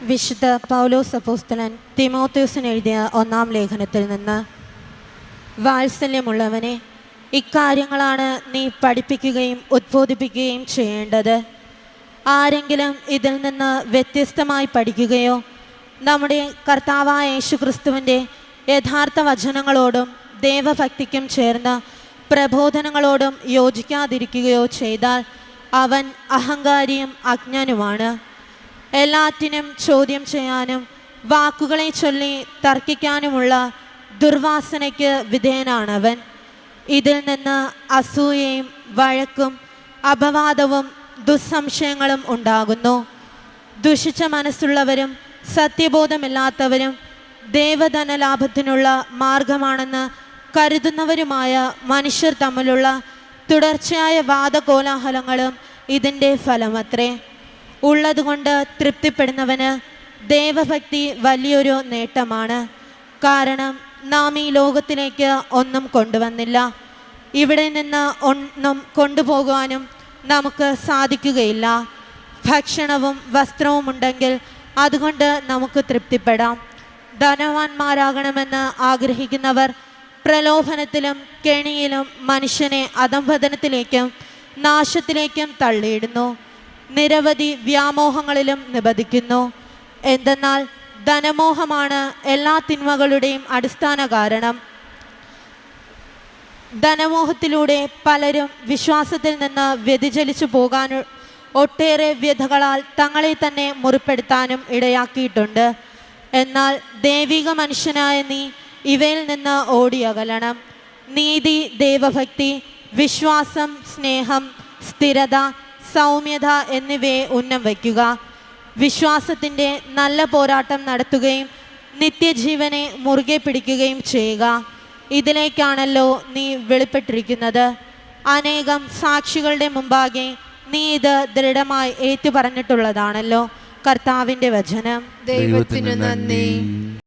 വിശുദ്ധ പൗലോസ് അപ്പോസ്തലൻ തിമോഥെയോസിന് എഴുതിയ 1-ാം ലേഖനത്തിൽ നിന്ന്. വാത്സല്യമുള്ളവനെ, ഇക്കാര്യങ്ങളാണ് നീ പഠിപ്പിക്കുകയും ഉദ്ബോധിപ്പിക്കുകയും ചെയ്യേണ്ടത്. ആരെങ്കിലും ഇതിൽ നിന്ന് വ്യത്യസ്തമായി പഠിക്കുകയോ നമ്മുടെ കർത്താവായ യേശുക്രിസ്തുവിൻ്റെ യഥാർത്ഥ വചനങ്ങളോടും ദൈവഭക്തിക്കും ചേർന്ന പ്രബോധനങ്ങളോടും യോജിക്കാതിരിക്കുകയോ ചെയ്താൽ അവൻ അഹങ്കാരിയും അജ്ഞനുമാണ്. എല്ലാറ്റിനും ചോദ്യം ചെയ്യാനും വാക്കുകളെ ചൊല്ലി തർക്കിക്കാനുമുള്ള ദുർവാസനയ്ക്ക് വിധേയനാണവൻ. ഇതിൽ നിന്ന് അസൂയയും വഴക്കും അപവാദവും ദുസ്സംശയങ്ങളും ഉണ്ടാകുന്നു. ദുഷിച്ച മനസ്സുള്ളവരും സത്യബോധമില്ലാത്തവരും ദേവധനലാഭത്തിനുള്ള മാർഗമാണെന്ന് കരുതുന്നവരുമായ മനുഷ്യർ തമ്മിലുള്ള തുടർച്ചയായ വാദകോലാഹലങ്ങളും ഇതിൻ്റെ ഫലമത്രേ. ഉള്ളതുകൊണ്ട് തൃപ്തിപ്പെടുന്നവന് ദൈവഭക്തി വലിയൊരു നേട്ടമാണ്. കാരണം നാം ഈ ലോകത്തിലേക്ക് ഒന്നും കൊണ്ടുവന്നില്ല, ഇവിടെ നിന്ന് ഒന്നും കൊണ്ടുപോകുവാനും നമുക്ക് സാധിക്കുകയില്ല. ഭക്ഷണവും വസ്ത്രവും ഉണ്ടെങ്കിൽ അതുകൊണ്ട് നമുക്ക് തൃപ്തിപ്പെടാം. ധനവാന്മാരാകണമെന്ന് ആഗ്രഹിക്കുന്നവർ പ്രലോഭനത്തിലും കെണിയിലും മനുഷ്യനെ അധംപതനത്തിലേക്കും നാശത്തിലേക്കും തള്ളിയിടുന്നു. നിരവധി വ്യാമോഹങ്ങളിലും നിബന്ധിക്കുന്നു. എന്തെന്നാൽ ധനമോഹമാണ് എല്ലാ തിന്മകളുടെയും അടിസ്ഥാന കാരണം. ധനമോഹത്തിലൂടെ പലരും വിശ്വാസത്തിൽ നിന്ന് വ്യതിചലിച്ചു പോകാൻ ഒട്ടേറെ വ്യഥകളാൽ തങ്ങളെ തന്നെ മുറിപ്പെടുത്താനും ഇടയാക്കിയിട്ടുണ്ട്. എന്നാൽ ദൈവിക മനുഷ്യനായ നീ ഇവയിൽ നിന്ന് ഓടിയകലണം. നീതി, ദൈവഭക്തി, വിശ്വാസം, സ്നേഹം, സ്ഥിരത, സൗമ്യത എന്നിവയെ ഉന്നം വയ്ക്കുക. വിശ്വാസത്തിൻ്റെ നല്ല പോരാട്ടം നടത്തുകയും നിത്യജീവനെ മുറുകെ പിടിക്കുകയും ചെയ്യുക. ഇതിലേക്കാണല്ലോ നീ വെളിപ്പെട്ടിരിക്കുന്നത്. അനേകം സാക്ഷികളുടെ മുമ്പാകെ നീ ഇത് ദൃഢമായി ഏറ്റുപറഞ്ഞിട്ടുള്ളതാണല്ലോ. കർത്താവിൻ്റെ വചനം. ദൈവത്തിനു നന്ദി.